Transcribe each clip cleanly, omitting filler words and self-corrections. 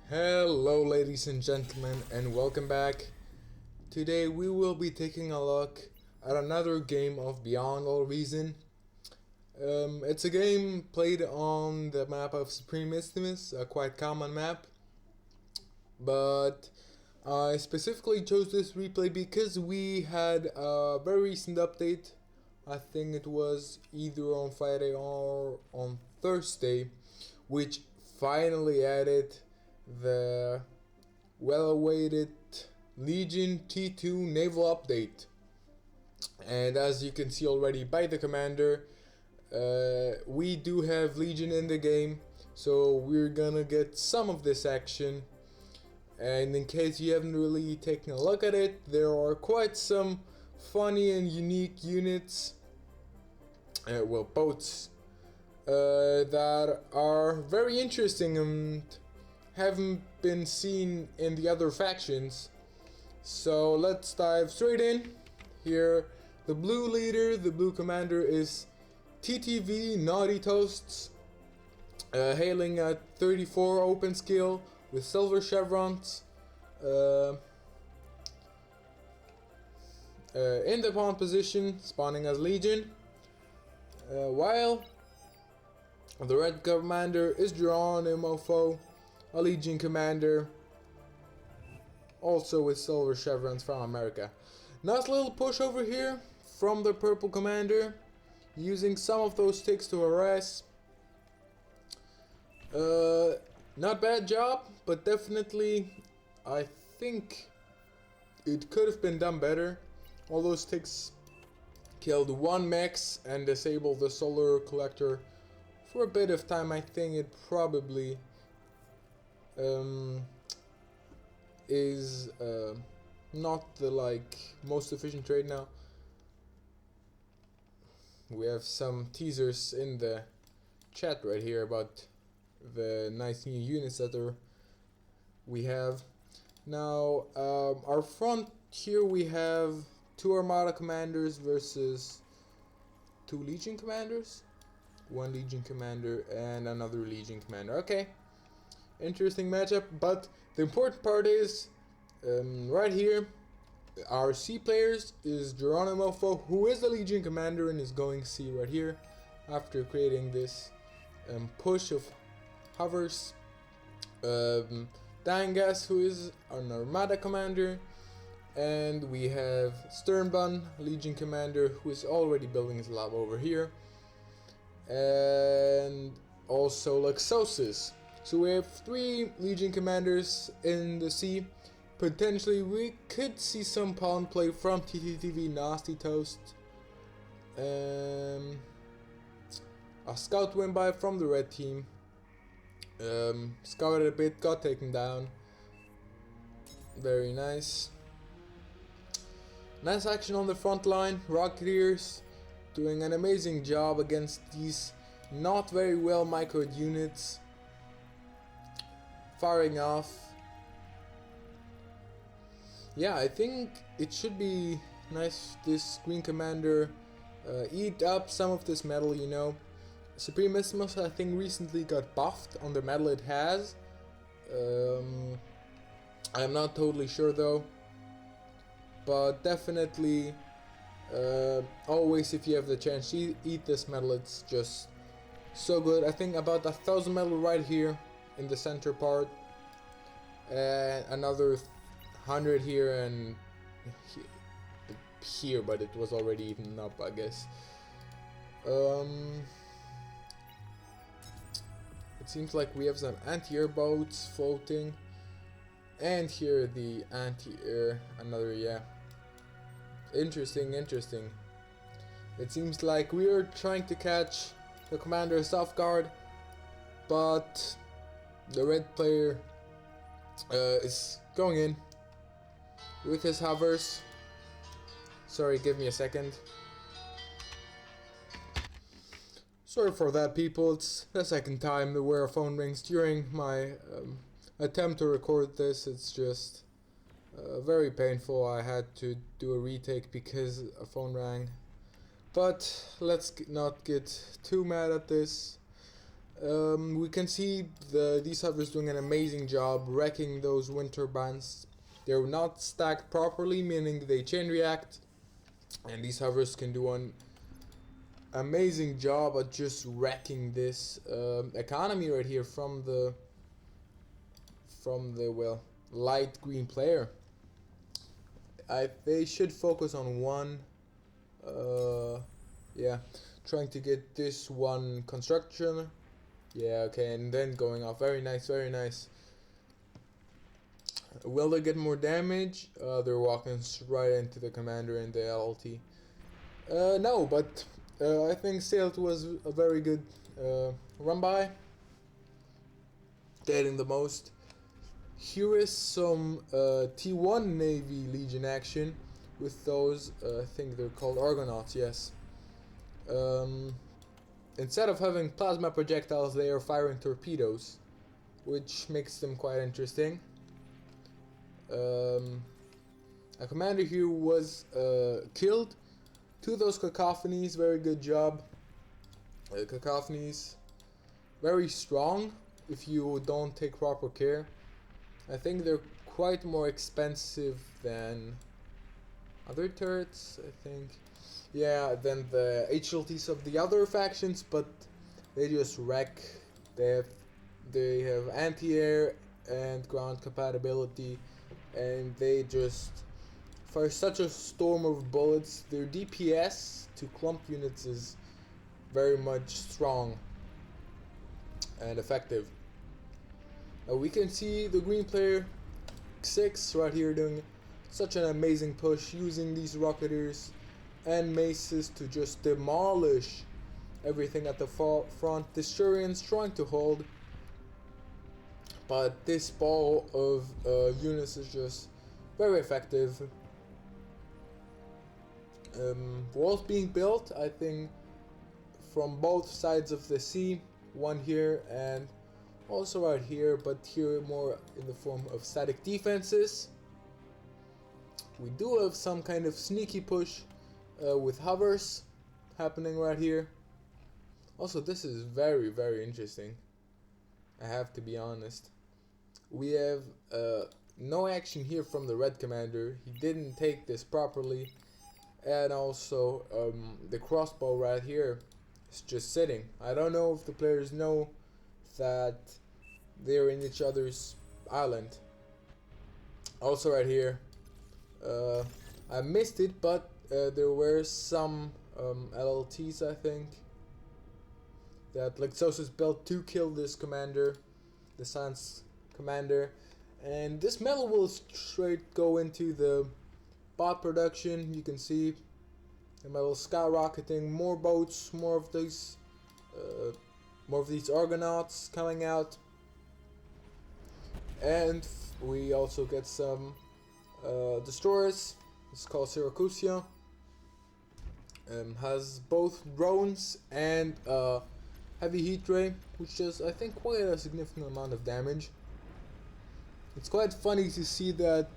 Hello ladies and gentlemen, and welcome back. Today we will be taking a look at another game of Beyond All Reason. It's a game played on the map of Supreme Isthmus, a quite common map. But I specifically chose this replay because we had a very recent update. I think it was either on Friday or on Thursday, which finally added the well-awaited Legion T2 naval update. And as you can see already by the commander, we do have Legion in the game, so we're gonna get some of this action. And in case you haven't really taken a look at it, there are quite some funny and unique units, boats, that are very interesting and haven't been seen in the other factions. So let's dive straight in. Here, the blue leader, the blue commander is TTV Naughty Toasts, hailing at 34 open skill with silver chevrons, in the pawn position, spawning as Legion, while the red commander is Geronimo, a Legion commander, also with silver chevrons from America. Nice little push over here from the purple commander, using some of those ticks to harass. Not bad job, but definitely I think it could have been done better. All those ticks killed one max and disabled the solar collector for a bit of time. I think it probably is not the most efficient trade now. We have some teasers in the chat right here about the nice new units that we have. Now, our front here we have 2 Armada commanders versus 2 Legion commanders. 1 Legion commander and another Legion commander. Okay, interesting matchup, but the important part is right here, our C players is Geronimo, who is the Legion commander and is going C right here after creating this push of hovers. Dangas, who is an Armada commander, and we have Sternbun, Legion commander, who is already building his lab over here, and also Luxosis. So we have 3 Legion commanders in the sea. Potentially we could see some pawn play from TTTV Nasty Toast. A scout went by from the red team. Scouted a bit, got taken down. Very nice. Nice action on the front line. Rocketeers doing an amazing job against these not very well microed units. Firing off. Yeah, I think it should be nice. This green commander eat up some of this metal, you know. Supreme Isthmus, I think, recently got buffed on the metal it has. I'm not totally sure though, but definitely always, if you have the chance, eat this metal. It's just so good. I think about 1,000 metal right here in the center part, and another 100 here and here, but it was already eaten up, I guess. It seems like we have some anti-air boats floating, and here the anti-air, another, yeah. Interesting. It seems like we are trying to catch the commander's off guard, but the red player is going in with his hovers. Sorry, give me a second. Sorry for that, people. It's the second time where a phone rings during my attempt to record this. It's just very painful. I had to do a retake because a phone rang. But let's not get too mad at this. We can see these hovers doing an amazing job wrecking those wind turbines. They're not stacked properly, meaning they chain react, and these hovers can do an amazing job at just wrecking this economy right here from the well, light green player. They should focus on one. Yeah, trying to get this one construction. Yeah, okay, and then going off. Very nice, very nice. Will they get more damage? They're walking right into the commander and the LT. No, but I think still it was a very good run by. Getting the most. Here is some T1 Navy Legion action with those, I think they're called Argonauts, yes. Instead of having plasma projectiles, they are firing torpedoes, which makes them quite interesting. A commander here was killed. Two of those cacophonies, very good job. Cacophonies, very strong if you don't take proper care. I think they're quite more expensive than other turrets, I think. Yeah, than the HLTs of the other factions, but they just wreck. They have anti-air and ground compatibility, and they just fire such a storm of bullets. Their DPS to clump units is very much strong and effective. We can see the green player 6 right here doing such an amazing push, using these rocketers and maces to just demolish everything at the front. The Shurians trying to hold, but this ball of units is just very effective. Walls being built, I think, from both sides of the sea. One here and also right here, but here more in the form of static defenses. We do have some kind of sneaky push with hovers happening right here. Also, this is very, very interesting, I have to be honest. We have no action here from the red commander. He didn't take this properly. And also the crossbow right here is just sitting. I don't know if the players know that they're in each other's island. Also right here, I missed it, but there were some LLTs, I think, that Lexosis built to kill this commander, the science commander. And this metal will straight go into the bot production. You can see the metal skyrocketing, more boats, more of these Argonauts coming out. And we also get some destroyers. It's called Syracusia. Has both drones and heavy heat ray, which does, I think, quite a significant amount of damage. It's quite funny to see that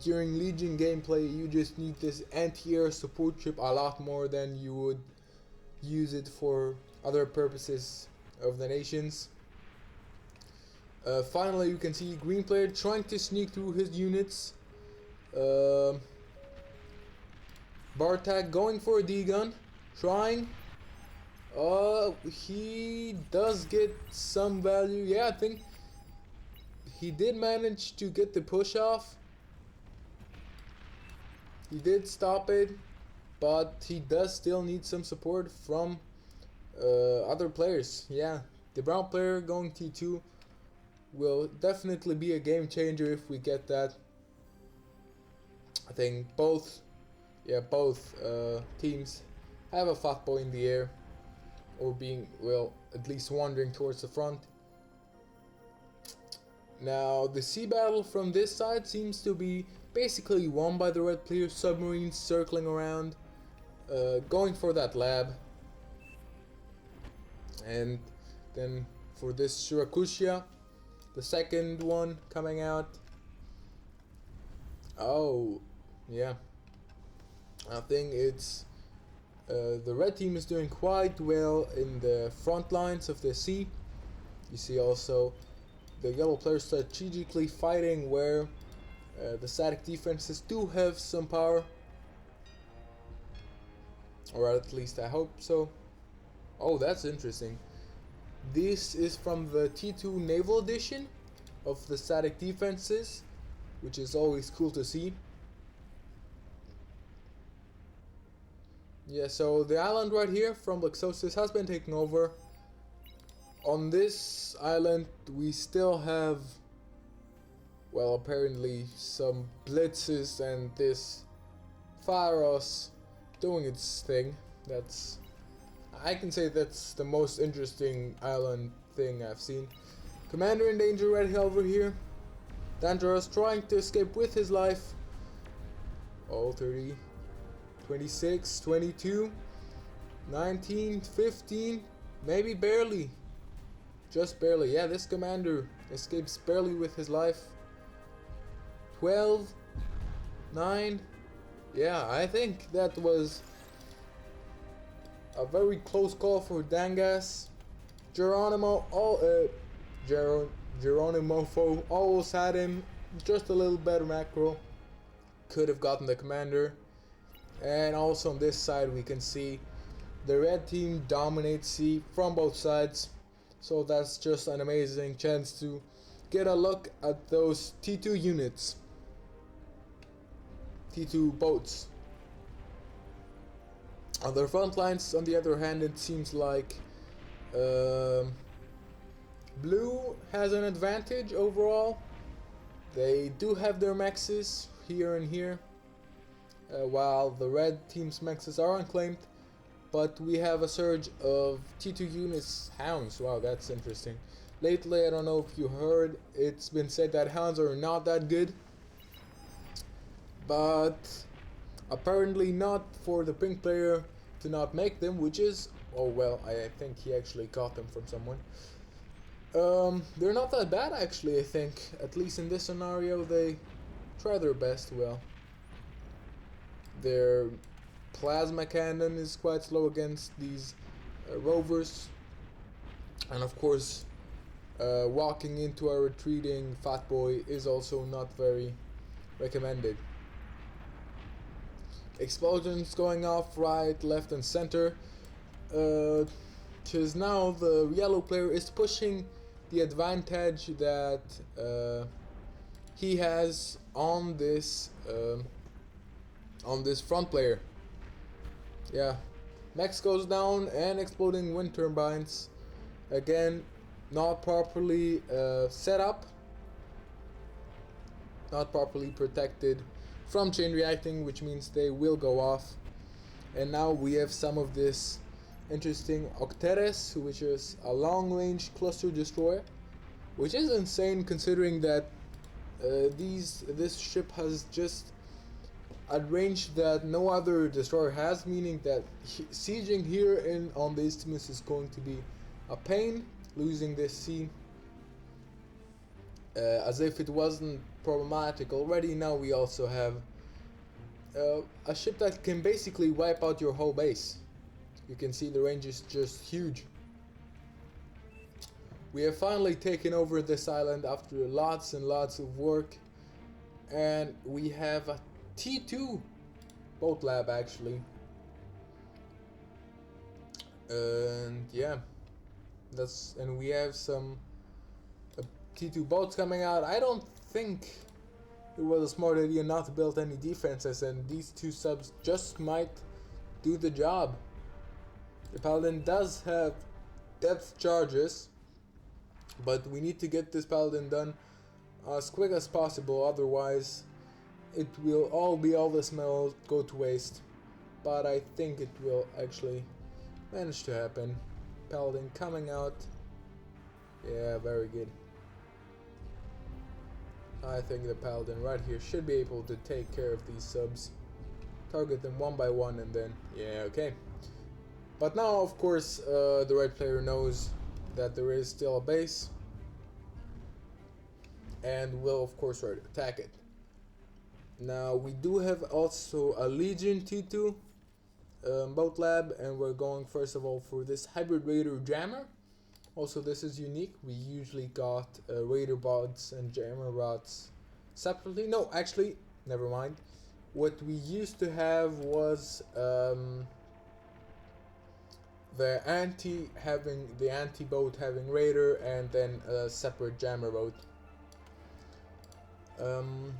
during Legion gameplay you just need this anti-air support chip a lot more than you would use it for other purposes of the nations. Finally, you can see green player trying to sneak through his units. Bartak going for a D-gun, trying. He does get some value. Yeah, I think he did manage to get the push off. He did stop it, but he does still need some support from other players. Yeah, the brown player going T2 will definitely be a game changer if we get that. I think both teams have a fat boy in the air, or being, well, at least wandering towards the front. Now the sea battle from this side seems to be basically won by the red player. Submarines circling around, going for that lab. And then for this Syracusia, the second one coming out. Oh, yeah. I think it's the red team is doing quite well in the front lines of the sea. You see also the yellow players strategically fighting where the static defenses do have some power. Or at least I hope so. Oh, that's interesting. This is from the T2 Naval Edition of the static defenses, which is always cool to see. Yeah, so the island right here from Luxosis has been taken over. On this island we still have, well, apparently some blitzes and this Pharos doing its thing. I can say that's the most interesting island thing I've seen. Commander in danger right over here. Dangerous trying to escape with his life. Oh, 30, 26, 22, 19, 15, maybe barely. Just barely. Yeah, this commander escapes barely with his life. 12, 9. Yeah, I think that was a very close call for Dangas. Geronimo almost had him. Just a little better macro. Could have gotten the commander. And also on this side we can see the red team dominates C from both sides. So that's just an amazing chance to get a look at those T2 units. T2 boats. On their front lines, on the other hand, it seems like blue has an advantage overall. They do have their mexes here and here, while the red team's mexes are unclaimed. But we have a surge of T2 units hounds. Wow, that's interesting. Lately, I don't know if you heard, it's been said that hounds are not that good. But apparently not for the pink player to not make them, which is, oh well, I think he actually got them from someone. They're not that bad actually, I think. At least in this scenario they try their best. Well, their plasma cannon is quite slow against these rovers, and of course walking into a retreating fat boy is also not very recommended. Explosions going off right, left and center, because now the yellow player is pushing the advantage that he has on this front player. Yeah, Max goes down and exploding wind turbines. Again, not properly set up, not properly protected from chain reacting, which means they will go off. And now we have some of this interesting Octeres, which is a long-range cluster destroyer, which is insane considering that this ship has just a range that no other destroyer has, meaning that sieging here on the isthmus is going to be a pain. Losing this sea, as if it wasn't problematic already, now we also have a ship that can basically wipe out your whole base. You can see the range is just huge. We have finally taken over this island after lots and lots of work, and we have a T2 boat lab actually, and yeah, and we have some T2 boats coming out. I don't think it was a smart idea not to build any defenses, and these two subs just might do the job. The Paladin does have depth charges, but we need to get this Paladin done as quick as possible, otherwise it will all the smells go to waste. But I think it will actually manage to happen. Paladin coming out. Yeah, very good. I think the Paladin right here should be able to take care of these subs. Target them one by one and then, yeah, okay. But now, of course, the red player knows that there is still a base, and will, of course, try to attack it. Now, we do have also a Legion T2 boat lab, and we're going first of all for this Hybrid Raider Jammer, Also, this is unique. We usually got raider bots and jammer bots separately. No, actually, never mind. What we used to have was the anti boat having raider, and then a separate jammer boat.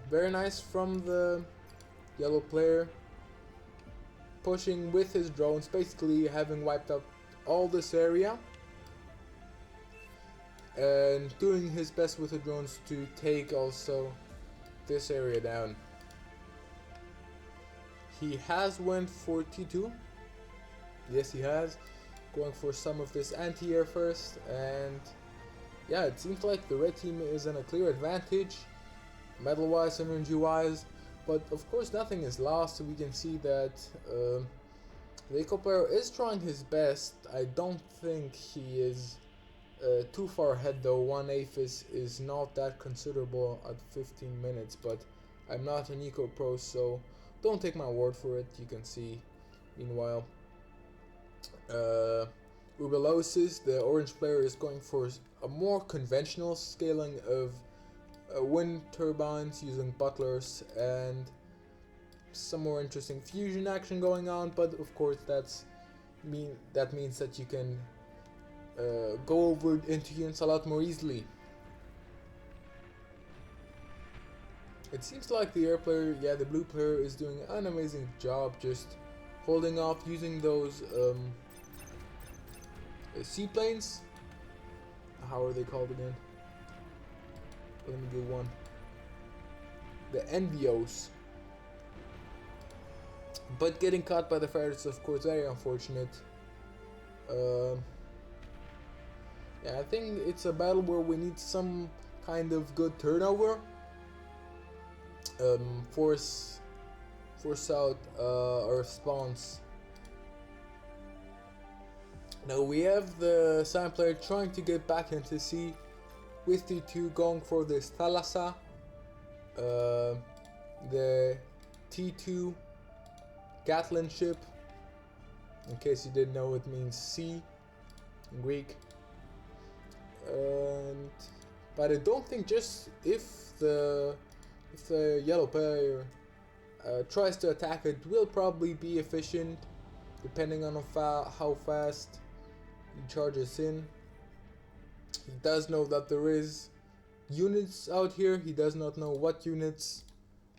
Very nice from the yellow player, pushing with his drones, basically having wiped out all this area and doing his best with the drones to take also this area down. He has went for T2. Yes, he has. Going for some of this anti-air first, and yeah, it seems like the red team is in a clear advantage, medal-wise, energy-wise, but of course nothing is lost. So we can see that the eco player is trying his best. I don't think he is too far ahead though. 1/8 is not that considerable at 15 minutes, but I'm not an eco pro, so don't take my word for it. You can see, meanwhile, Ubelosis, the orange player, is going for a more conventional scaling of wind turbines using butlers and some more interesting fusion action going on. But of course that means that you can go over into units a lot more easily. It seems like the air player, yeah, the blue player, is doing an amazing job just holding off using those seaplanes. How are they called again? Let me get one. The NVOs. But getting caught by the fighters is of course very unfortunate. Yeah, I think it's a battle where we need some kind of good turnover. Force out our spawns. Now we have the Sam player trying to get back into sea with T2, going for this Thalassa. The T2 Gatlin ship. In case you didn't know, it means sea in Greek. But I don't think just if the yellow player tries to attack, it will probably be efficient, depending on how fast he charges in. He does know that there is units out here. He does not know what units,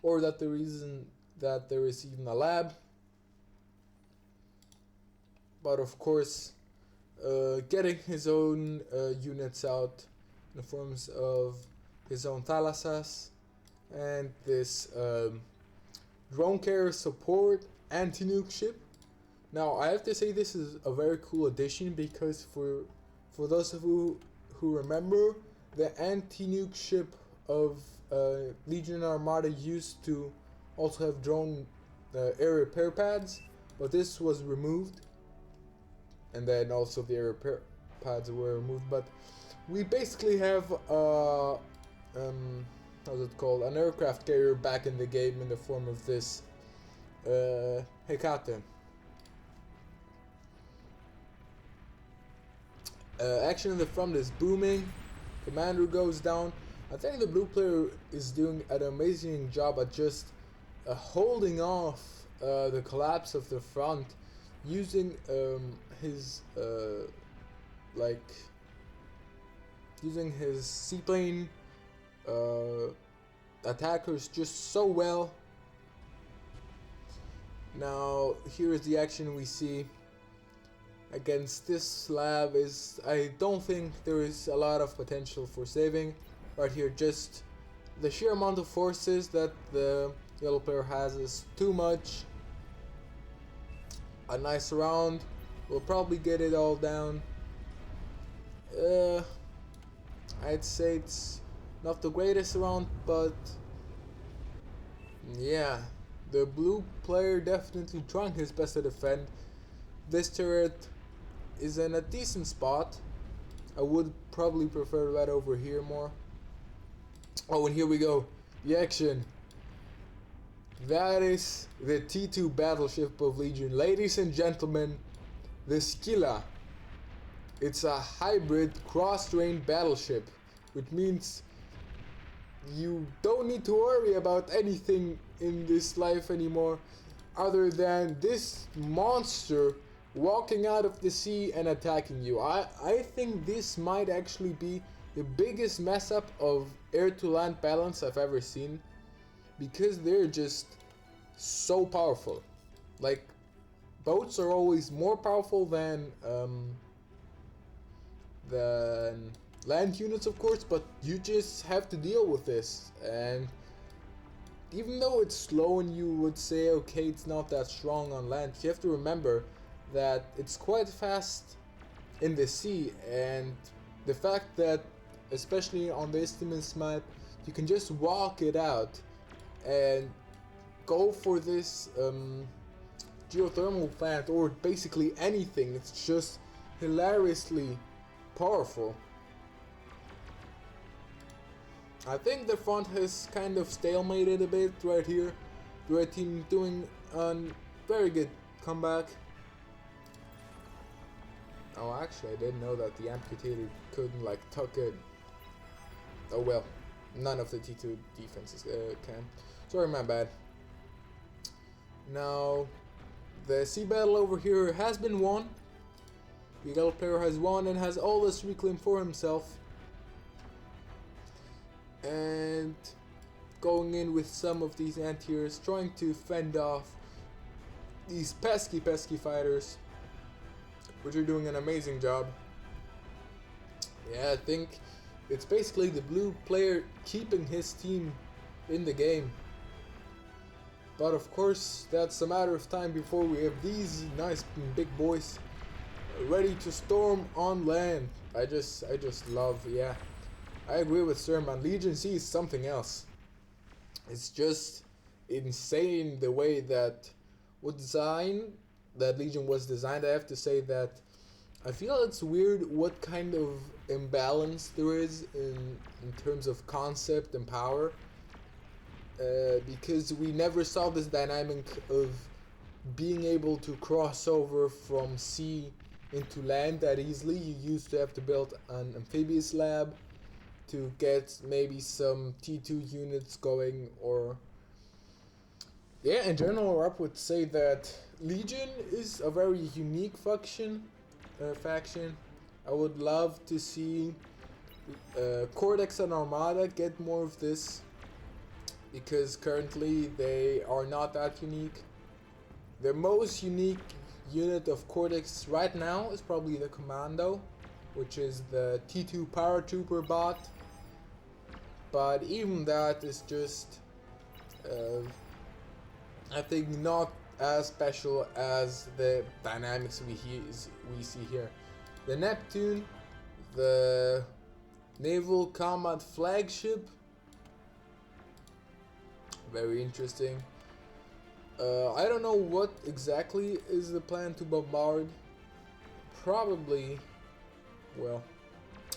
or that the reason that there is even a lab. But of course, getting his own units out in the forms of his own Thalassas and this drone carrier support anti-nuke ship. Now I have to say this is a very cool addition, because for those of you who remember, the anti-nuke ship of Legion Armada used to also have drone air repair pads, but this was removed, and then also the air repair pads were removed. But we basically have how's it called, an aircraft carrier back in the game in the form of this Hecate. Action in the front is booming. Commander goes down. I think the blue player is doing an amazing job at just holding off the collapse of the front, using his seaplane attackers just so well. Now here is the action we see against this slab. I don't think there is a lot of potential for saving right here. Just the sheer amount of forces that the yellow player has is too much. A nice round will probably get it all down. I'd say it's not the greatest round, but yeah, the blue player definitely trying his best to defend. This turret is in a decent spot. I would probably prefer that over here more. Oh, and here we go, the action. That is the T2 battleship of Legion, ladies and gentlemen, the Scylla. It's a hybrid cross-terrain battleship, which means you don't need to worry about anything in this life anymore other than this monster walking out of the sea and attacking you. I think this might actually be the biggest mess up of air-to-land balance I've ever seen, because they're just so powerful. Like, boats are always more powerful than land units, of course, but you just have to deal with this. And even though it's slow and you would say, okay, it's not that strong on land, you have to remember that it's quite fast in the sea. And the fact that, especially on the Isthmus map, you can just walk it out and go for this geothermal plant or basically anything. It's just hilariously powerful. I think the front has kind of stalemated a bit right here. The red team doing a very good comeback. Oh, actually, I didn't know that the amputated couldn't like tuck in. Oh well, none of the T2 defenses can. Sorry, my bad. Now, the sea battle over here has been won. The yellow player has won and has all this reclaim for himself. And going in with some of these anti-airs, trying to fend off these pesky fighters, which are doing an amazing job. Yeah, I think it's basically the blue player keeping his team in the game. But of course, that's a matter of time before we have these nice big boys ready to storm on land. I just love, yeah. I agree with Serman. Legion C is something else. It's just insane the way that Legion was designed. I have to say that I feel it's weird what kind of imbalance there is in terms of concept and power. Because we never saw this dynamic of being able to cross over from sea into land that easily. You used to have to build an amphibious lab to get maybe some T2 units going, or yeah, in general I would say that Legion is a very unique faction. I would love to see Cortex and Armada get more of this, because currently they are not that unique. The most unique unit of Cortex right now is probably the Commando, which is the T2 paratrooper bot. But even that is just, I think, not as special as the dynamics we see here. The Neptune, the Naval Combat Flagship, very interesting. I don't know what exactly is the plan to bombard. Probably, well,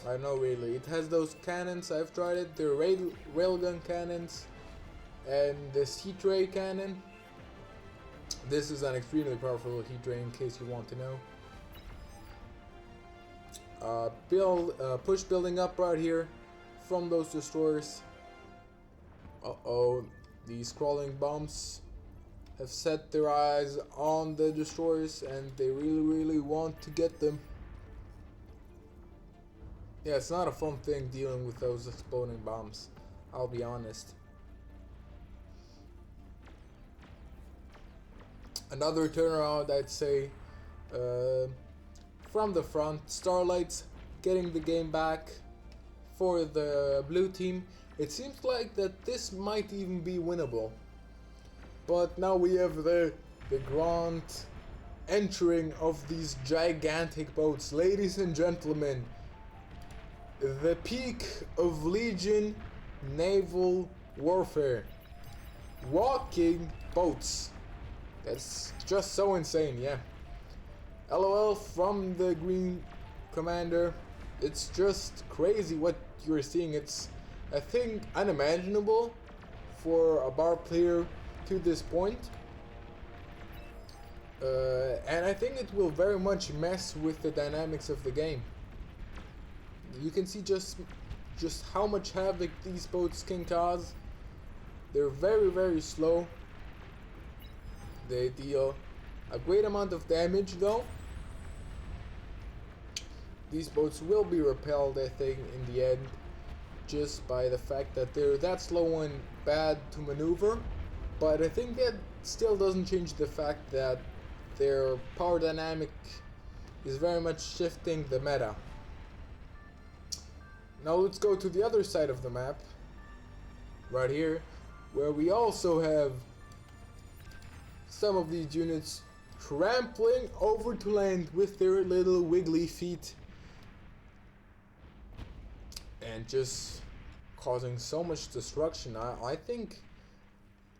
I don't know really. It has those cannons, I've tried it. They're railgun cannons and this heat ray cannon. This is an extremely powerful heat ray in case you want to know. Push building up right here from those destroyers. Uh-oh, these crawling bombs have set their eyes on the destroyers and they really want to get them. Yeah, it's not a fun thing dealing with those exploding bombs, I'll be honest. Another turnaround, I'd say, from the front. Starlight's getting the game back for the blue team. It seems like that this might even be winnable. But now we have the grand entering of these gigantic boats. Ladies and gentlemen, the peak of Legion naval warfare. Walking boats. That's just so insane, yeah. LOL from the Green Commander. It's just crazy what you're seeing. It's, I think, unimaginable for a bar player to this point. And I think it will very much mess with the dynamics of the game. You can see just how much havoc these boats can cause. They're very slow. They deal a great amount of damage though. These boats will be repelled, I think, in the end, just by the fact that they're that slow and bad to maneuver. But I think that still doesn't change the fact that their power dynamic is very much shifting the meta. Now let's go to the other side of the map, right here, where we also have some of these units trampling over to land with their little wiggly feet and just causing so much destruction. I think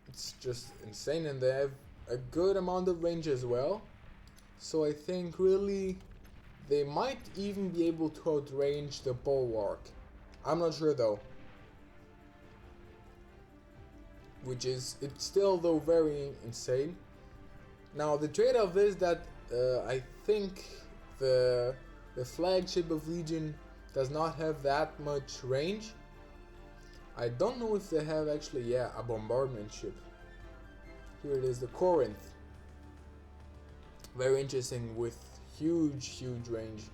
it's just insane, and they have a good amount of range as well. So I think really they might even be able to outrange the bulwark. I'm not sure though. It's still though very insane. Now the trade-off is that I think the flagship of Legion does not have that much range. I don't know if they have actually, yeah, a bombardment ship. Here it is, the Corinth. Very interesting with huge range.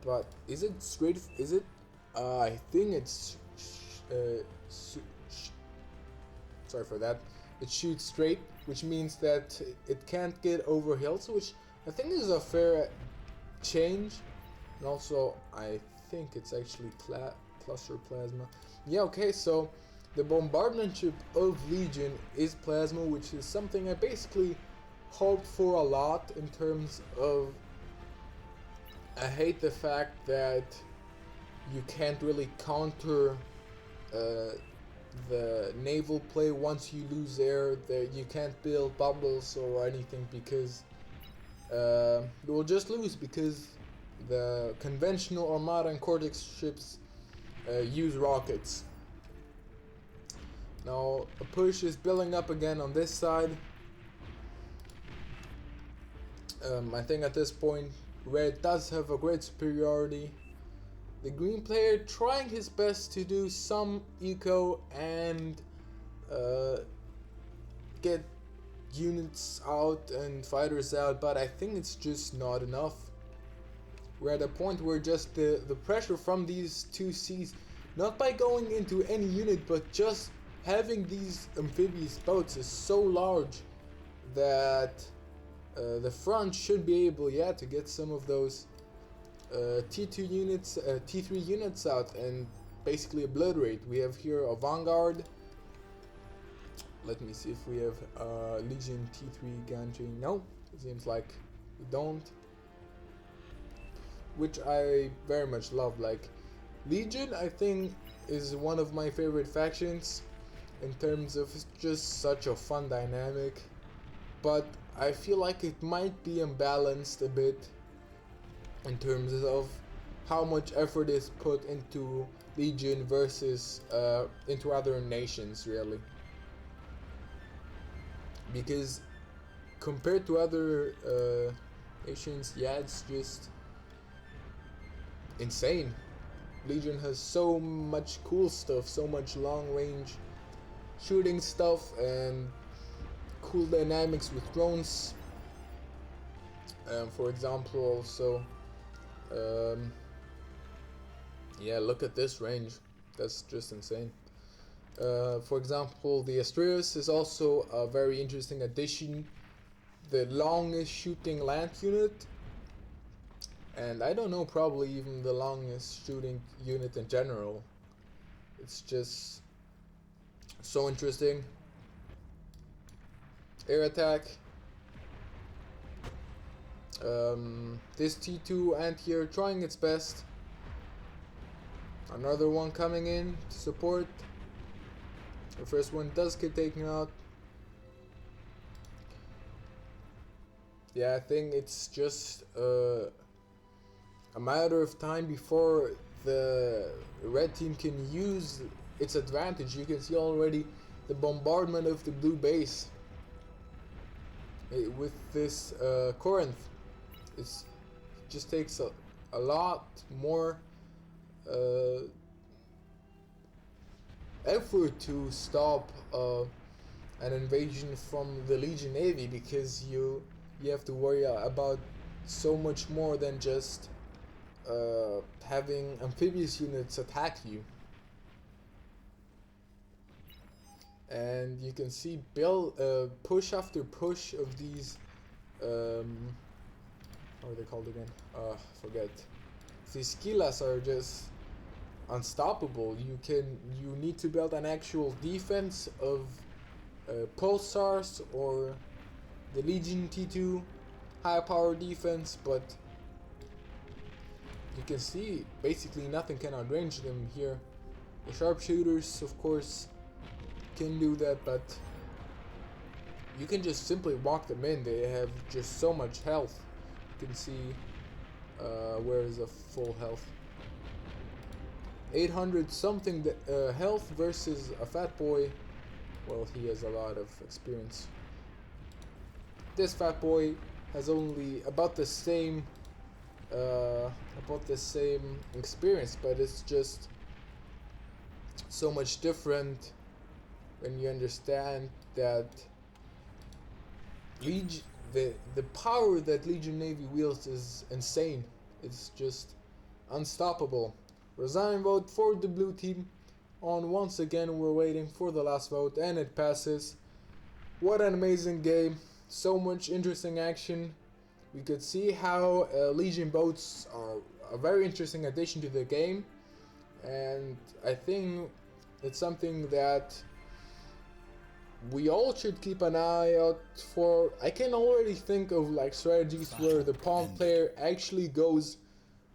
But is it straight? Is it? I think it's. Sorry for that. It shoots straight, which means that it can't get over hills, which I think is a fair change. And also, I think it's actually cluster plasma. Yeah, okay, so the bombardment ship of Legion is plasma, which is something I basically hoped for a lot in terms of. I hate the fact that you can't really counter the naval play once you lose air. That you can't build bubbles or anything because you will just lose, because the conventional Armada and Cortex ships use rockets. Now a push is building up again on this side. I think at this point Red does have a great superiority. The green player trying his best to do some eco and get units out and fighters out, but I think it's just not enough. We're at a point where just the pressure from these two seas, not by going into any unit, but just having these amphibious boats is so large that the front should be able, yeah, to get some of those T2 units, T3 units out and basically obliterate. We have here a Vanguard. Let me see if we have Legion T3 gantry. No, it seems like we don't. Which I very much love. Like, Legion, I think, is one of my favorite factions in terms of just such a fun dynamic. But I feel like it might be imbalanced a bit in terms of how much effort is put into Legion versus into other nations, really. Because compared to other nations, yeah, it's just insane. Legion has so much cool stuff, so much long range shooting stuff and cool dynamics with drones. For example, also, yeah, look at this range. That's just insane. For example, the Astraeus is also a very interesting addition. The longest shooting land unit, and I don't know, probably even the longest shooting unit in general. It's just so interesting. Air attack. This T2 anti-air trying its best. Another one coming in to support. The first one does get taken out. Yeah, I think it's just a matter of time before the red team can use its advantage. You can see already the bombardment of the blue base. with this Corinth. It just takes a lot more effort to stop an invasion from the Legion Navy, because you have to worry about so much more than just having amphibious units attack you. And you can see push after push of these how are they called again? Forget. These Skilas are just unstoppable. You need to build an actual defense of pulsars or the Legion T2 high power defense, but you can see basically nothing can outrange them here. The sharpshooters, of course, can do that, but you can just simply walk them in. They have just so much health. You can see where is a full health. 800 something health versus a fat boy. Well, he has a lot of experience. This fat boy has only about the same experience, but it's just so much different when you understand that the power that Legion Navy wields is insane. It's just unstoppable. Resign vote for the blue team. On once again, we're waiting for the last vote, and it passes. What an amazing game. So much interesting action. We could see how Legion boats are a very interesting addition to the game, and I think it's something that we all should keep an eye out for. I can already think of like strategies where the pawn player actually goes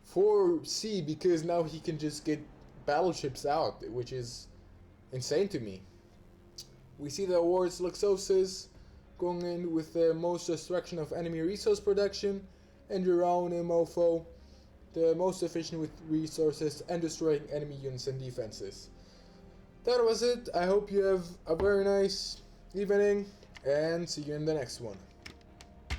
for C, because now he can just get battleships out, which is insane to me. We see the awards Luxosis going in with the most destruction of enemy resource production, and your own Mofo, the most efficient with resources and destroying enemy units and defenses. That was it. I hope you have a very nice evening, and see you in the next one.